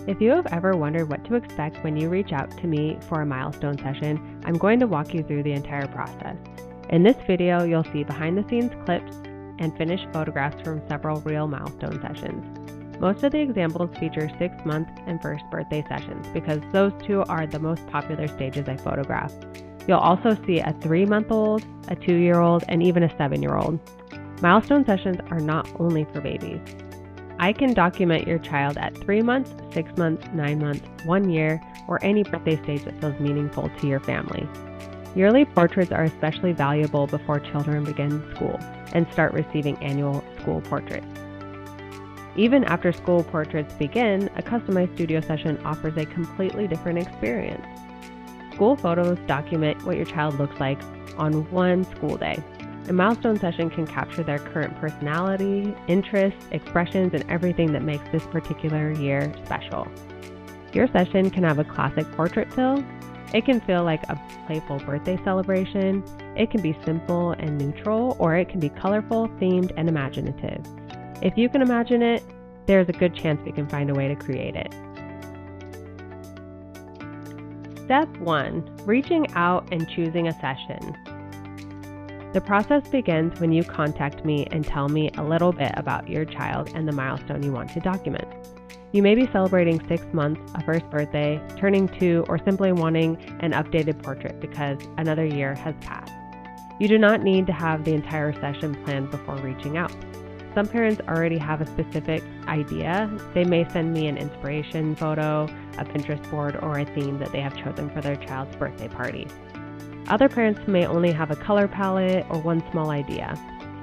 If you have ever wondered what to expect when you reach out to me for a milestone session, I'm going to walk you through the entire process. In this video, you'll see behind-the-scenes clips and finished photographs from several real milestone sessions. Most of the examples feature 6-month and first birthday sessions because those two are the most popular stages I photograph. You'll also see a 3-month-old, a 2-year-old, and even a 7-year-old. Milestone sessions are not only for babies. I can document your child at 3 months, 6 months, 9 months, 1 year, or any birthday stage that feels meaningful to your family. Yearly portraits are especially valuable before children begin school and start receiving annual school portraits. Even after school portraits begin, a customized studio session offers a completely different experience. School photos document what your child looks like on one school day. A milestone session can capture their current personality, interests, expressions, and everything that makes this particular year special. Your session can have a classic portrait feel. It can feel like a playful birthday celebration. It can be simple and neutral, or it can be colorful, themed, and imaginative. If you can imagine it, there's a good chance we can find a way to create it. Step 1. Reaching out and choosing a session. The process begins when you contact me and tell me a little bit about your child and the milestone you want to document. You may be celebrating 6 months, a first birthday, turning 2, or simply wanting an updated portrait because another year has passed. You do not need to have the entire session planned before reaching out. Some parents already have a specific idea. They may send me an inspiration photo, a Pinterest board, or a theme that they have chosen for their child's birthday party. Other parents may only have a color palette or one small idea.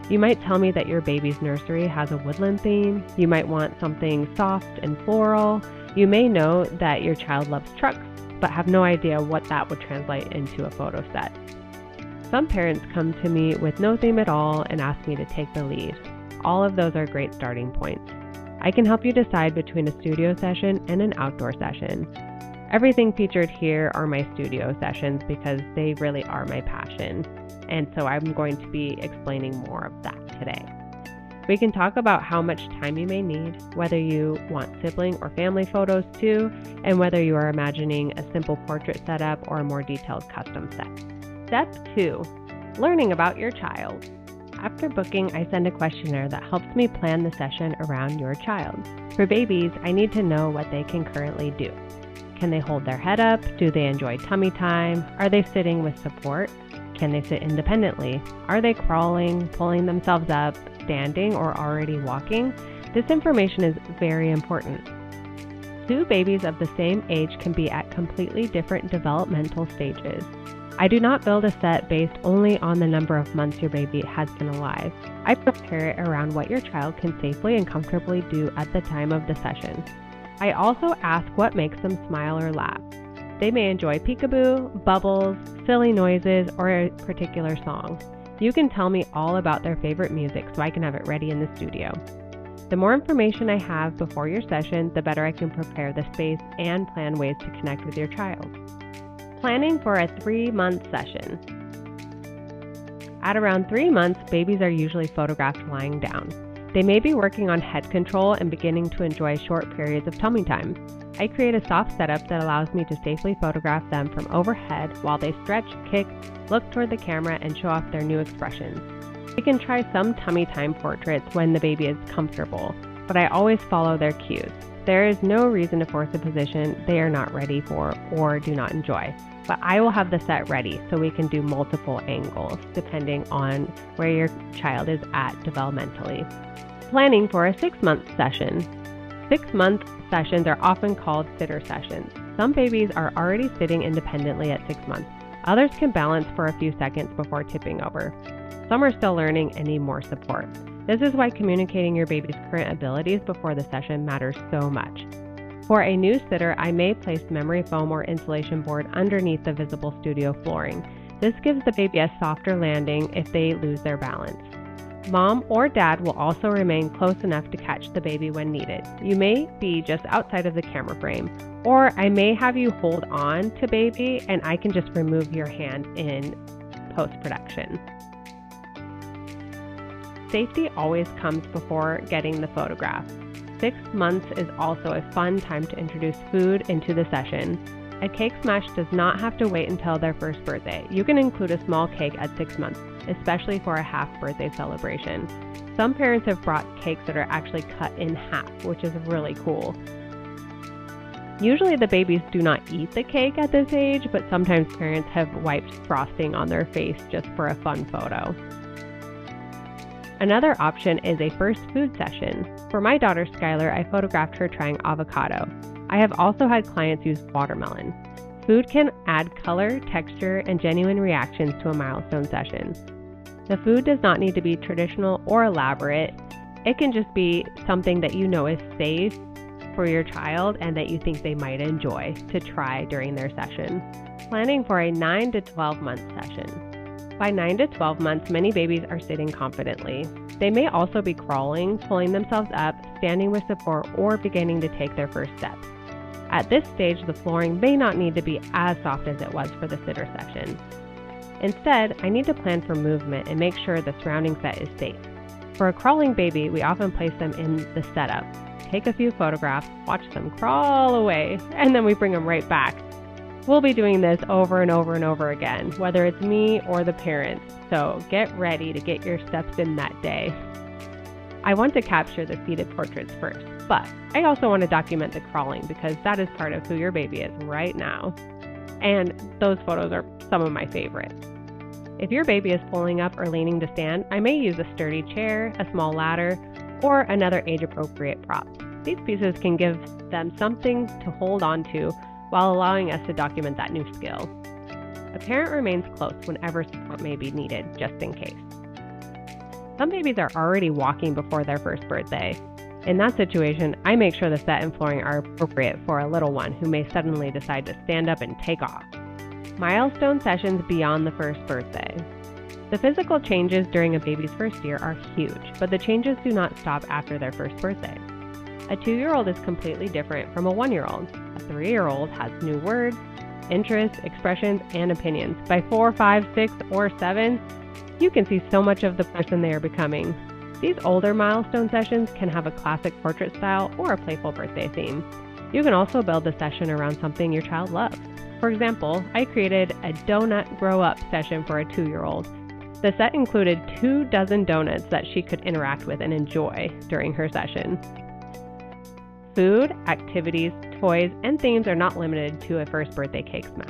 You might tell me that your baby's nursery has a woodland theme. You might want something soft and floral. You may know that your child loves trucks, but have no idea what that would translate into a photo set. Some parents come to me with no theme at all and ask me to take the lead. All of those are great starting points. I can help you decide between a studio session and an outdoor session. Everything featured here are my studio sessions because they really are my passion, and so I'm going to be explaining more of that today. We can talk about how much time you may need, whether you want sibling or family photos too, and whether you are imagining a simple portrait setup or a more detailed custom set. Step 2. Learning about your child. After booking, I send a questionnaire that helps me plan the session around your child. For babies, I need to know what they can currently do. Can they hold their head up? Do they enjoy tummy time? Are they sitting with support? Can they sit independently? Are they crawling, pulling themselves up, standing, or already walking? This information is very important. 2 babies of the same age can be at completely different developmental stages. I do not build a set based only on the number of months your baby has been alive. I prepare it around what your child can safely and comfortably do at the time of the session. I also ask what makes them smile or laugh. They may enjoy peekaboo, bubbles, silly noises, or a particular song. You can tell me all about their favorite music so I can have it ready in the studio. The more information I have before your session, the better I can prepare the space and plan ways to connect with your child. Planning for a 3-month session. At around 3 months, babies are usually photographed lying down. They may be working on head control and beginning to enjoy short periods of tummy time. I create a soft setup that allows me to safely photograph them from overhead while they stretch, kick, look toward the camera, and show off their new expressions. We can try some tummy time portraits when the baby is comfortable, but I always follow their cues. There is no reason to force a position they are not ready for or do not enjoy, but I will have the set ready so we can do multiple angles depending on where your child is at developmentally. Planning for a 6-month session. 6-month sessions are often called sitter sessions. Some babies are already sitting independently at 6 months. Others can balance for a few seconds before tipping over. Some are still learning and need more support. This is why communicating your baby's current abilities before the session matters so much. For a new sitter, I may place memory foam or insulation board underneath the visible studio flooring. This gives the baby a softer landing if they lose their balance. Mom or dad will also remain close enough to catch the baby when needed. You may be just outside of the camera frame, or I may have you hold on to baby and I can just remove your hand in post-production. Safety always comes before getting the photograph. 6 months is also a fun time to introduce food into the session. A cake smash does not have to wait until their first birthday. You can include a small cake at 6 months, especially for a half birthday celebration. Some parents have brought cakes that are actually cut in half, which is really cool. Usually the babies do not eat the cake at this age, but sometimes parents have wiped frosting on their face just for a fun photo. Another option is a first food session. For my daughter Skylar, I photographed her trying avocado. I have also had clients use watermelon. Food can add color, texture, and genuine reactions to a milestone session. The food does not need to be traditional or elaborate. It can just be something that you know is safe for your child and that you think they might enjoy to try during their session. Planning for a 9 to 12 month session. By 9 to 12 months, many babies are sitting confidently. They may also be crawling, pulling themselves up, standing with support, or beginning to take their first steps. At this stage, the flooring may not need to be as soft as it was for the sitter session. Instead, I need to plan for movement and make sure the surrounding set is safe. For a crawling baby, we often place them in the setup, take a few photographs, watch them crawl away, and then we bring them right back. We'll be doing this over and over and over again, whether it's me or the parents, so get ready to get your steps in that day. I want to capture the seated portraits first, but I also want to document the crawling because that is part of who your baby is right now. And those photos are some of my favorites. If your baby is pulling up or leaning to stand, I may use a sturdy chair, a small ladder, or another age-appropriate prop. These pieces can give them something to hold on to while allowing us to document that new skill. A parent remains close whenever support may be needed, just in case. Some babies are already walking before their first birthday. In that situation, I make sure the set and flooring are appropriate for a little one who may suddenly decide to stand up and take off. Milestone sessions beyond the first birthday. The physical changes during a baby's first year are huge, but the changes do not stop after their first birthday. A 2-year-old is completely different from a 1-year-old. A 3-year-old has new words, interests, expressions, and opinions. By 4, 5, 6, or 7, you can see so much of the person they are becoming. These older milestone sessions can have a classic portrait style or a playful birthday theme. You can also build the session around something your child loves. For example, I created a donut grow up session for a 2-year-old. The set included 24 donuts that she could interact with and enjoy during her session. Food, activities, toys, and themes are not limited to a first birthday cake smash.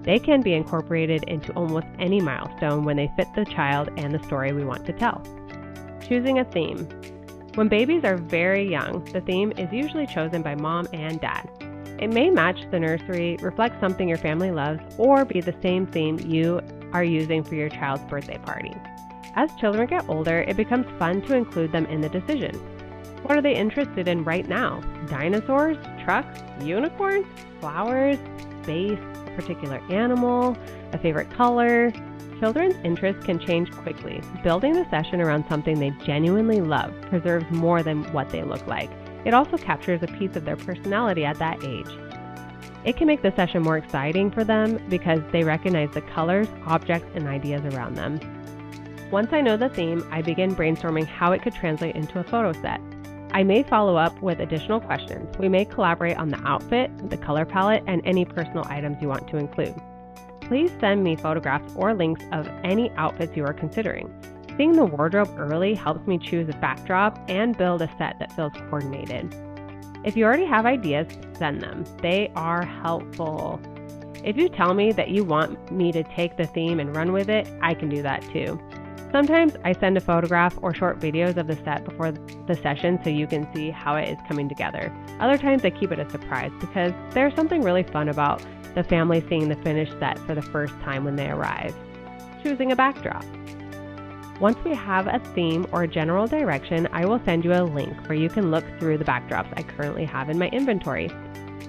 They can be incorporated into almost any milestone when they fit the child and the story we want to tell. Choosing a theme. When babies are very young, the theme is usually chosen by mom and dad. It may match the nursery, reflect something your family loves, or be the same theme you are using for your child's birthday party. As children get older, it becomes fun to include them in the decision. What are they interested in right now? Dinosaurs, trucks, unicorns, flowers, space, a particular animal, a favorite color? Children's interests can change quickly. Building the session around something they genuinely love preserves more than what they look like. It also captures a piece of their personality at that age. It can make the session more exciting for them because they recognize the colors, objects, and ideas around them. Once I know the theme, I begin brainstorming how it could translate into a photo set. I may follow up with additional questions. We may collaborate on the outfit, the color palette, and any personal items you want to include. Please send me photographs or links of any outfits you are considering. Seeing the wardrobe early helps me choose a backdrop and build a set that feels coordinated. If you already have ideas, send them. They are helpful. If you tell me that you want me to take the theme and run with it, I can do that too. Sometimes I send a photograph or short videos of the set before the session so you can see how it is coming together. Other times I keep it a surprise because there's something really fun about the family seeing the finished set for the first time when they arrive. Choosing a backdrop. Once we have a theme or a general direction, I will send you a link where you can look through the backdrops I currently have in my inventory.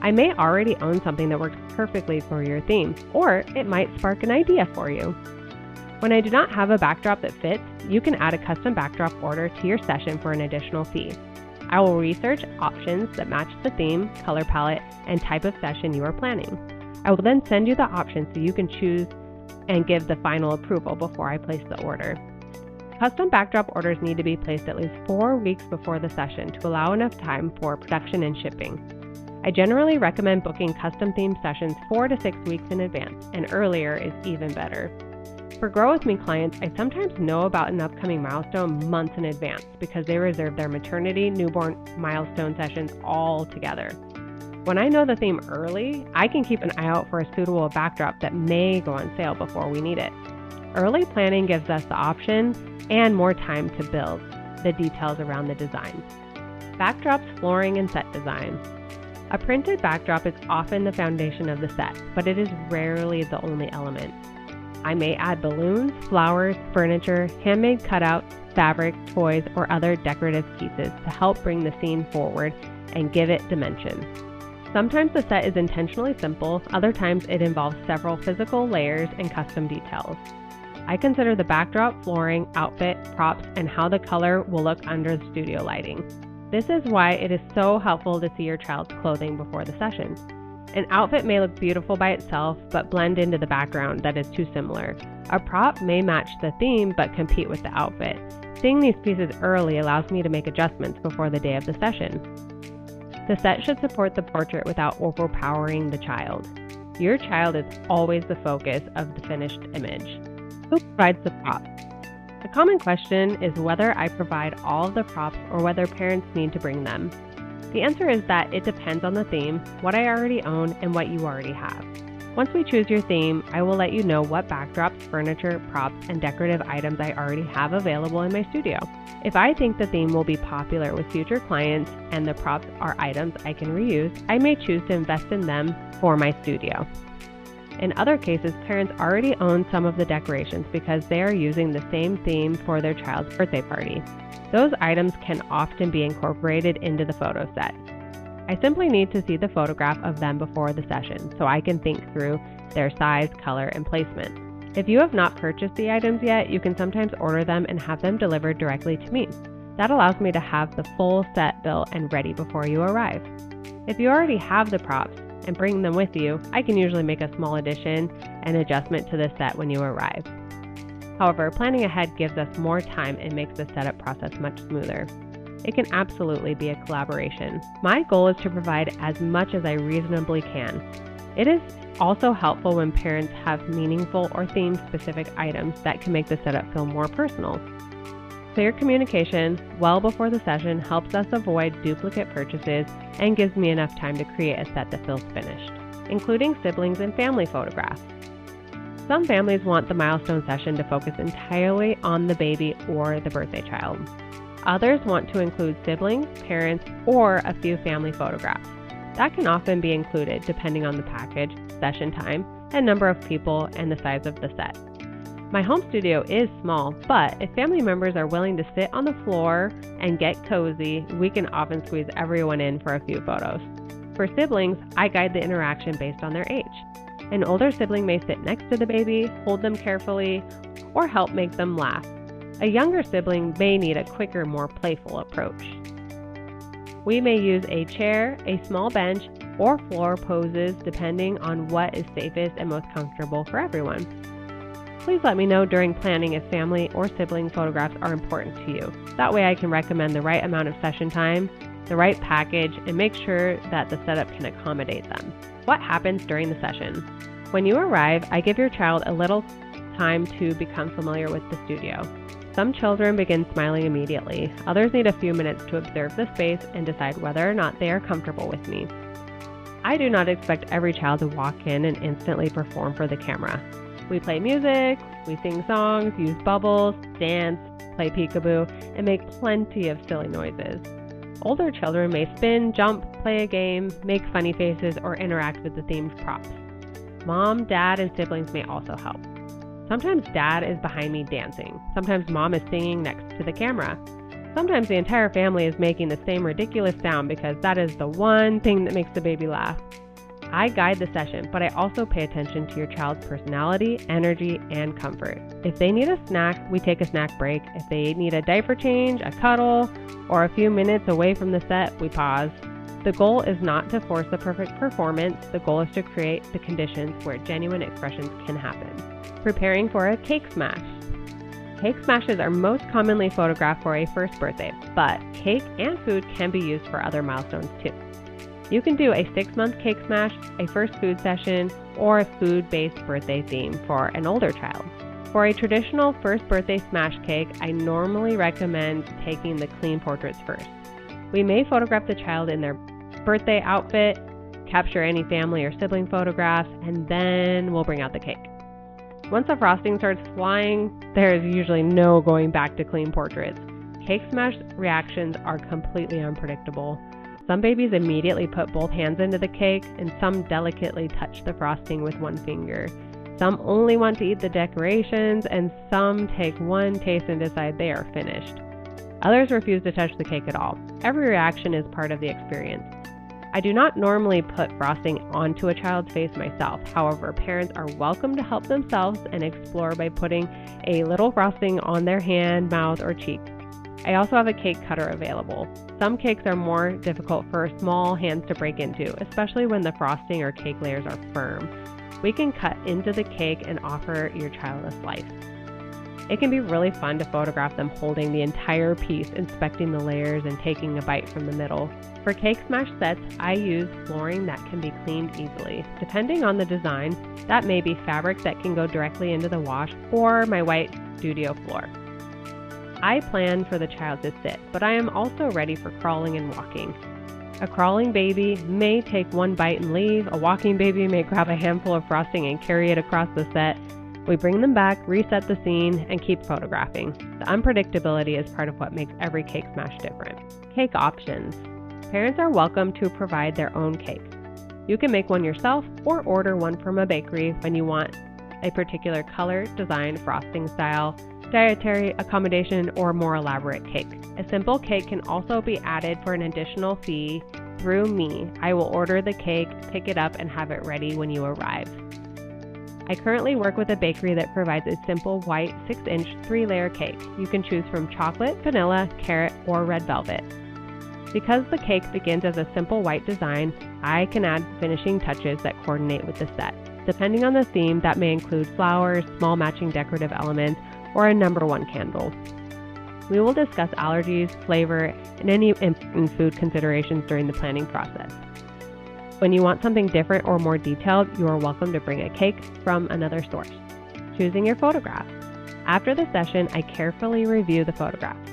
I may already own something that works perfectly for your theme, or it might spark an idea for you. When I do not have a backdrop that fits, you can add a custom backdrop order to your session for an additional fee. I will research options that match the theme, color palette, and type of session you are planning. I will then send you the options so you can choose and give the final approval before I place the order. Custom backdrop orders need to be placed at least 4 weeks before the session to allow enough time for production and shipping. I generally recommend booking custom themed sessions 4 to 6 weeks in advance, and earlier is even better. For Grow With Me clients, I sometimes know about an upcoming milestone months in advance because they reserve their maternity, newborn milestone sessions all together. When I know the theme early, I can keep an eye out for a suitable backdrop that may go on sale before we need it. Early planning gives us the option and more time to build the details around the design. Backdrops, flooring, and set design. A printed backdrop is often the foundation of the set, but it is rarely the only element. I may add balloons, flowers, furniture, handmade cutouts, fabric, toys, or other decorative pieces to help bring the scene forward and give it dimension. Sometimes the set is intentionally simple, other times it involves several physical layers and custom details. I consider the backdrop, flooring, outfit, props, and how the color will look under the studio lighting. This is why it is so helpful to see your child's clothing before the session. An outfit may look beautiful by itself, but blend into the background that is too similar. A prop may match the theme, but compete with the outfit. Seeing these pieces early allows me to make adjustments before the day of the session. The set should support the portrait without overpowering the child. Your child is always the focus of the finished image. Who provides the props? A common question is whether I provide all of the props or whether parents need to bring them. The answer is that it depends on the theme, what I already own, and what you already have. Once we choose your theme, I will let you know what backdrops, furniture, props, and decorative items I already have available in my studio. If I think the theme will be popular with future clients and the props are items I can reuse, I may choose to invest in them for my studio. In other cases, parents already own some of the decorations because they are using the same theme for their child's birthday party. Those items can often be incorporated into the photo set. I simply need to see the photograph of them before the session so I can think through their size, color, and placement. If you have not purchased the items yet, you can sometimes order them and have them delivered directly to me. That allows me to have the full set built and ready before you arrive. If you already have the props and bring them with you, I can usually make a small addition and adjustment to the set when you arrive. However, planning ahead gives us more time and makes the setup process much smoother. It can absolutely be a collaboration. My goal is to provide as much as I reasonably can. It is also helpful when parents have meaningful or theme-specific items that can make the setup feel more personal. Clear communication well before the session helps us avoid duplicate purchases and gives me enough time to create a set that feels finished, including siblings and family photographs. Some families want the milestone session to focus entirely on the baby or the birthday child. Others want to include siblings, parents, or a few family photographs. That can often be included depending on the package, session time, and number of people and the size of the set. My home studio is small, but if family members are willing to sit on the floor and get cozy, we can often squeeze everyone in for a few photos. For siblings, I guide the interaction based on their age. An older sibling may sit next to the baby, hold them carefully, or help make them laugh. A younger sibling may need a quicker, more playful approach. We may use a chair, a small bench, or floor poses depending on what is safest and most comfortable for everyone. Please let me know during planning if family or sibling photographs are important to you. That way I can recommend the right amount of session time, the right package, and make sure that the setup can accommodate them. What happens during the session? When you arrive, I give your child a little time to become familiar with the studio. Some children begin smiling immediately. Others need a few minutes to observe the space and decide whether or not they are comfortable with me. I do not expect every child to walk in and instantly perform for the camera. We play music, we sing songs, use bubbles, dance, play peekaboo, and make plenty of silly noises. Older children may spin, jump, play a game, make funny faces, or interact with the themed props. Mom, dad, and siblings may also help. Sometimes dad is behind me dancing. Sometimes mom is singing next to the camera. Sometimes the entire family is making the same ridiculous sound because that is the one thing that makes the baby laugh. I guide the session, but I also pay attention to your child's personality, energy, and comfort. If they need a snack, we take a snack break. If they need a diaper change, a cuddle, or a few minutes away from the set, we pause. The goal is not to force the perfect performance. The goal is to create the conditions where genuine expressions can happen. Preparing for a cake smash. Cake smashes are most commonly photographed for a first birthday, but cake and food can be used for other milestones too. You can do a 6-month cake smash, a first food session, or a food-based birthday theme for an older child. For a traditional first birthday smash cake, I normally recommend taking the clean portraits first. We may photograph the child in their birthday outfit, capture any family or sibling photographs, and then we'll bring out the cake. Once the frosting starts flying, there is usually no going back to clean portraits. Cake smash reactions are completely unpredictable. Some babies immediately put both hands into the cake, and some delicately touch the frosting with one finger. Some only want to eat the decorations, and some take one taste and decide they are finished. Others refuse to touch the cake at all. Every reaction is part of the experience. I do not normally put frosting onto a child's face myself. However, parents are welcome to help themselves and explore by putting a little frosting on their hand, mouth, or cheek. I also have a cake cutter available. Some cakes are more difficult for small hands to break into, especially when the frosting or cake layers are firm. We can cut into the cake and offer your child a slice. It can be really fun to photograph them holding the entire piece, inspecting the layers, and taking a bite from the middle. For cake smash sets, I use flooring that can be cleaned easily. Depending on the design, that may be fabric that can go directly into the wash or my white studio floor. I plan for the child to sit, but I am also ready for crawling and walking. A crawling baby may take one bite and leave. A walking baby may grab a handful of frosting and carry it across the set. We bring them back, reset the scene, and keep photographing. The unpredictability is part of what makes every cake smash different. Cake options. Parents are welcome to provide their own cake. You can make one yourself or order one from a bakery when you want a particular color, design, frosting style, dietary accommodation, or more elaborate cake. A simple cake can also be added for an additional fee through me. I will order the cake, pick it up, and have it ready when you arrive. I currently work with a bakery that provides a simple white 6-inch 3-layer cake. You can choose from chocolate, vanilla, carrot, or red velvet. Because the cake begins as a simple white design, I can add finishing touches that coordinate with the set. Depending on the theme, that may include flowers, small matching decorative elements, or a number 1 candle. We will discuss allergies, flavor, and any important food considerations during the planning process. When you want something different or more detailed, you are welcome to bring a cake from another source. Choosing your photographs. After the session, I carefully review the photographs.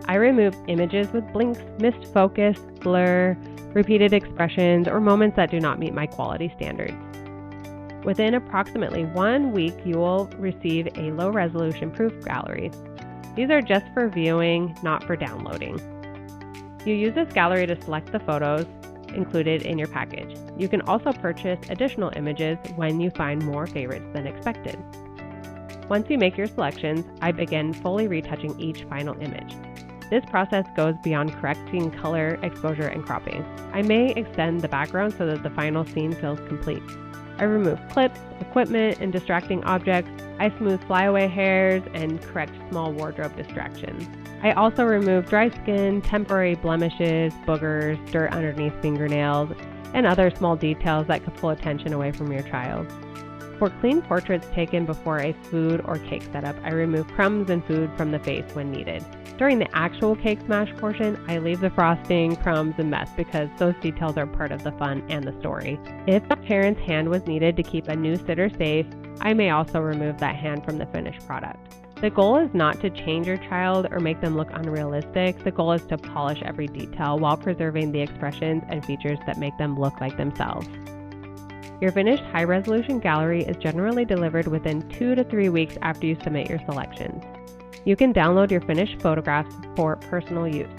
I remove images with blinks, missed focus, blur, repeated expressions, or moments that do not meet my quality standards. Within approximately 1 week, you will receive a low-resolution proof gallery. These are just for viewing, not for downloading. You use this gallery to select the photos included in your package. You can also purchase additional images when you find more favorites than expected. Once you make your selections, I begin fully retouching each final image. This process goes beyond correcting color, exposure, and cropping. I may extend the background so that the final scene feels complete. I remove clips, equipment, and distracting objects. I smooth flyaway hairs and correct small wardrobe distractions. I also remove dry skin, temporary blemishes, boogers, dirt underneath fingernails, and other small details that could pull attention away from your child. For clean portraits taken before a food or cake setup, I remove crumbs and food from the face when needed. During the actual cake smash portion, I leave the frosting, crumbs, and mess because those details are part of the fun and the story. If a parent's hand was needed to keep a new sitter safe, I may also remove that hand from the finished product. The goal is not to change your child or make them look unrealistic. The goal is to polish every detail while preserving the expressions and features that make them look like themselves. Your finished high-resolution gallery is generally delivered within 2 to 3 weeks after you submit your selections. You can download your finished photographs for personal use.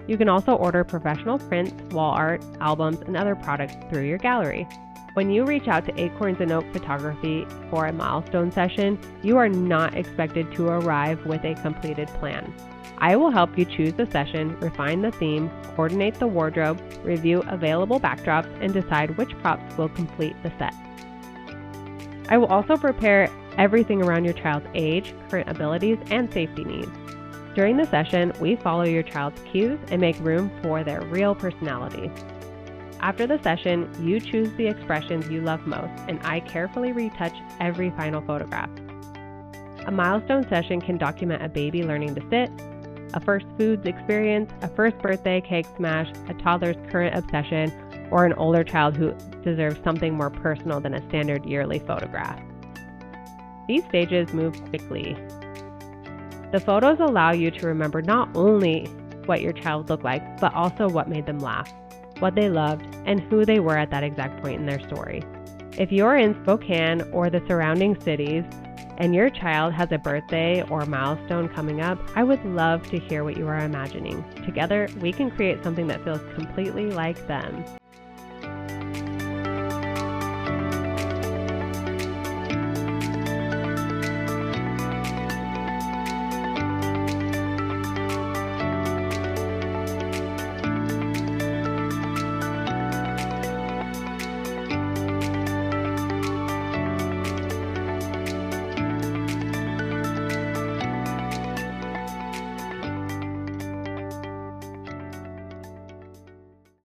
You can also order professional prints, wall art, albums, and other products through your gallery. When you reach out to Acorns Oak Photography for a milestone session, you are not expected to arrive with a completed plan. I will help you choose the session, refine the theme, coordinate the wardrobe, review available backdrops, and decide which props will complete the set. I will also prepare everything around your child's age, current abilities, and safety needs. During the session, we follow your child's cues and make room for their real personality. After the session, you choose the expressions you love most, and I carefully retouch every final photograph. A milestone session can document a baby learning to sit, a first foods experience, a first birthday cake smash, a toddler's current obsession, or an older child who deserves something more personal than a standard yearly photograph. These stages move quickly. The photos allow you to remember not only what your child looked like, but also what made them laugh, what they loved, and who they were at that exact point in their story. If you're in Spokane or the surrounding cities and your child has a birthday or milestone coming up, I would love to hear what you are imagining. Together, we can create something that feels completely like them.